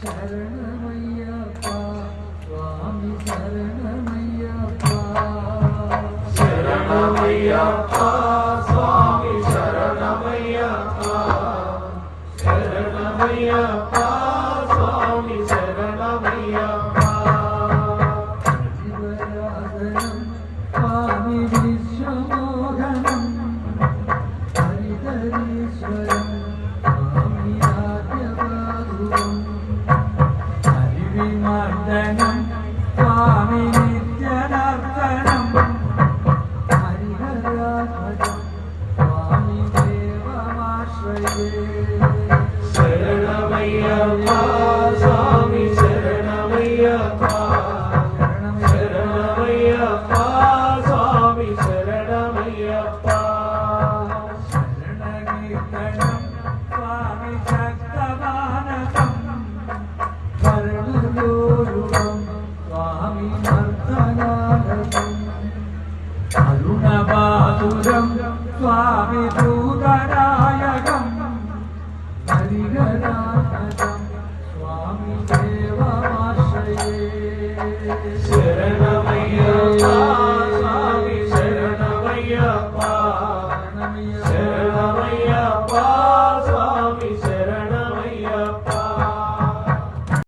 శరణమయ్యప్ప స్వామి శరణమయ్యప్ప శరణమయ్యప్ప స్వామి శరణమయ్యప్ప శరణమయ్యప్ప స్వామి శరణమయ్యప్ప శివరాధనం స్వామి విశ్వమోహనం హరిహరీశ్వరం స్వామి ఆద్యపాదురం హరివిమర్దనం స్వామి నిత్యనర్తనం హరిహరాధనం స్వామి దేవమాశ్రయే శరణమయ్యప్ప స్వామి శరణమయ్యప్ప శరణమయ్యప్ప స్వామి శరణమయ్యప్ప శరణగీర్తనం స్వామి శక్తమానసం కరుణలోలుడం స్వామి నర్తనారసం అరుణబాదురం స్వామి భూతనాయకం హరిహరా